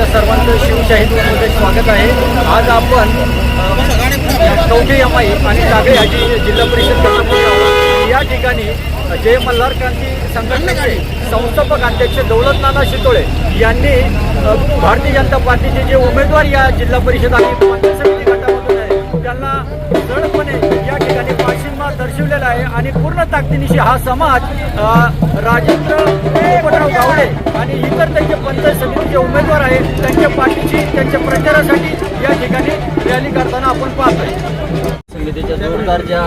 आपल्या सर्वांचं शिवशाही न्यूजमध्ये स्वागत आहे। आज आपण कवठे एम.आय. आणि जागळे हाजी जिल्हा परिषद गटप्रमुख या ठिकाणी जय मल्हार क्रांती संघटनेचे संस्थापक अध्यक्ष दौलत नाना शितोळे यांनी भारतीय जनता पार्टीचे जे उमेदवार या जिल्हा परिषद आणि पंचायत समिती गटामधून आहे त्यांना दृढपणे या ठिकाणी पाठिंबा दर्शवलेला आहे आणि पूर्ण ताकदीनिशी हा समाज राजेंद्र पोपटराव गावडे आणि इतर त्यांचे पंचायत समितीचे उमेदवार आहेत त्यांच्या पाठीशी त्यांच्या प्रचारासाठी या ठिकाणी रॅली करताना आपण पाहतोय। समितीच्या जोरदार ज्या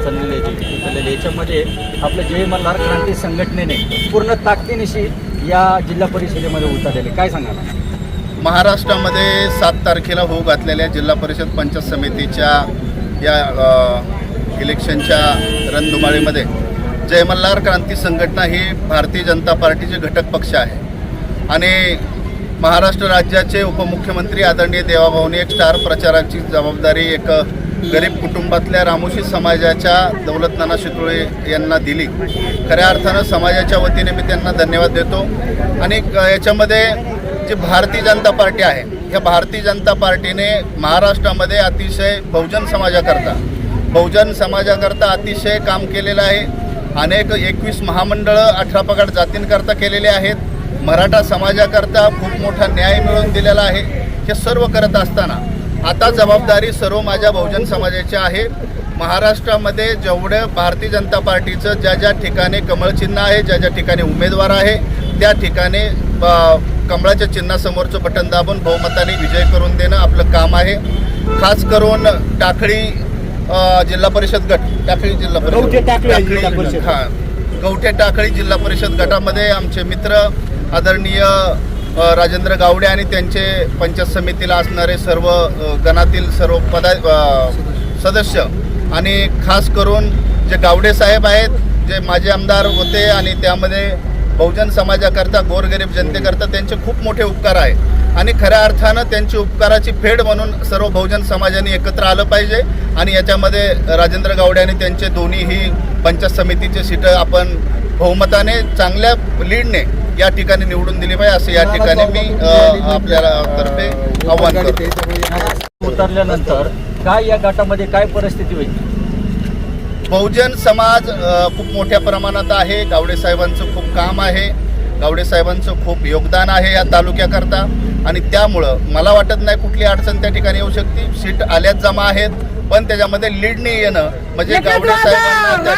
चाललेले याच्यामध्ये आपलं जय मल्हार क्रांती संघटनेने पूर्ण ताकदीनिशी या जिल्हा परिषदेमध्ये उतरलेले काय सांगाल? महाराष्ट्रामध्ये 7 तारखेला होऊ घातलेल्या जिल्हा परिषद पंचायत समितीच्या या इलेक्शनच्या रणधुमाळीमध्ये जय मल्हार क्रांती संघटना ही भारतीय जनता पार्टीचे घटक पक्ष आहे आणि महाराष्ट्र राज्याचे उपमुख्यमंत्री आदरणीय देवाभाऊनी एक स्टार प्रचाराची जबाबदारी एक गरीब कुटुंबातल्या रामोशी समाजाच्या दौलत नाना शितोळे यांना दिली। खऱ्या अर्थानं समाजाच्या वतीने मी त्यांना धन्यवाद देतो आणि याच्यामध्ये जी भारतीय जनता पार्टी आहे या भारतीय जनता पार्टीने महाराष्ट्रामध्ये अतिशय बहुजन समाजाकरता अतिशय काम केलेलं आहे। अनेक 21 महामंडळं 18 पगड जातींकरता केलेले आहेत। मराठा समाजाकरता खूप मोठा न्याय मिळवून दिलेला आहे। हे सर्व करत असताना आता जबाबदारी सर्व माझ्या बहुजन समाजाची आहे। महाराष्ट्रामध्ये जेवढं भारतीय जनता पार्टीचं ज्या ठिकाणी कमळचिन्ह आहे ज्या ठिकाणी उमेदवार आहे त्या ठिकाणी कमळाच्या चिन्हासमोरचं बटन दाबून बहुमताने विजय करून देणं आपलं काम आहे। खास करून टाकळी जिल्हा परिषद गट गवठे टाकळी जिल्हा परिषद गटामध्ये आमचे मित्र आदरणीय राजेंद्र गावडे आणि त्यांचे पंचायत समितीला असणारे सर्व गणातील सर्व सदस्य आणि खास करून जे गावडे साहेब आहेत जे माजी आमदार होते आणि त्यामध्ये बहुजन समाजाकरता गोरगरीब जनतेकरता त्यांचे खूप मोठे उपकार आहे आणि खऱ्या अर्थानं त्यांची उपकाराची फेड म्हणून सर्व बहुजन समाजाने एकत्र आलं पाहिजे आणि याच्यामध्ये राजेंद्र गावडे आणि त्यांचे दोन्हीही पंचायत समितीचे सीटं आपण बहुमताने चांगल्या लीडने या ठिकाणी निवडून दिली पाहिजे असं या ठिकाणी मी आपल्याला तर्फे आव्हान करतो। उतरल्यानंतर काय या गटामध्ये काय परिस्थिती होईल? बहुजन समाज खूप मोठ्या प्रमाणात आहे। गावडे साहेबांचं खूप काम आहे, गावडे साहेबांचं खूप योगदान आहे या तालुक्याकरता आणि त्यामुळं मला वाटत नाही कुठली अडचण त्या ठिकाणी येऊ शकते। सीट आल्याच जमा आहेत पण त्याच्यामध्ये लीडने येणं म्हणजे गावडे साहेबांना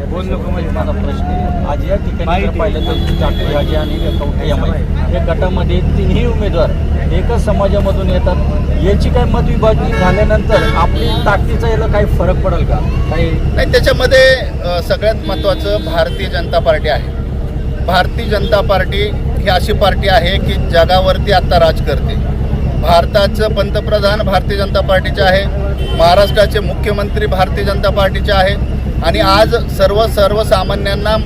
दोन लोक म्हणजे माझा प्रश्न आहे आज या ठिकाणी पाहिलं तर टाकळी हाजी आणि कवठे एम.आय. या गटामध्ये तिन्ही उमेदवार एकच समाजामधून येतात। याची काय मतविभागणी झाल्यानंतर आपली ताकदीचा याला काही फरक पडेल का? काही नाही, त्याच्यामध्ये सगळ्यात महत्त्वाचं भारतीय जनता पार्टी आहे। भारतीय जनता पार्टी ही अशी पार्टी आहे की जगावरती आता राज करते। भारताचं पंतप्रधान भारतीय जनता पार्टीचे आहे, महाराष्ट्राचे मुख्यमंत्री भारतीय जनता पार्टीचे आहे आणि आज सर्वसामान्यांना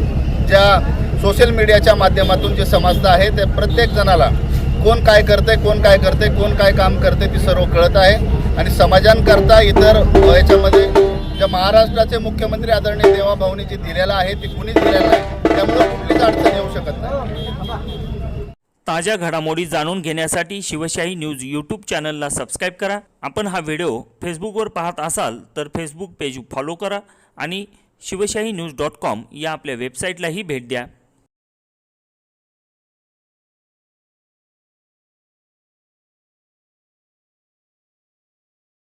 ज्या सोशल मीडियाच्या माध्यमातून जे समजतं आहे ते प्रत्येक जणाला कोण काय करते कोण काय काम करते ती सर्व कळत आहे आणि समाजांकरता इतर याच्यामध्ये ज्या महाराष्ट्राचे मुख्यमंत्री आदरणीय देवाभाऊनी जे दिलेलं आहे ते कुणीच दिलेलं नाही, त्यामुळे कुठलीच अडचण येऊ शकत नाही। ताज्या घडामोडी जाणून घेण्यासाठी शिवशाही न्यूज यूट्यूब चॅनलला सबस्क्राईब करा। आपण हा व्हिडिओ फेसबुकवर पाहत असाल तर फेसबुक पेज फॉलो करा आणि शिवशाही न्यूज.com या आपल्या वेबसाईटलाही भेट द्या।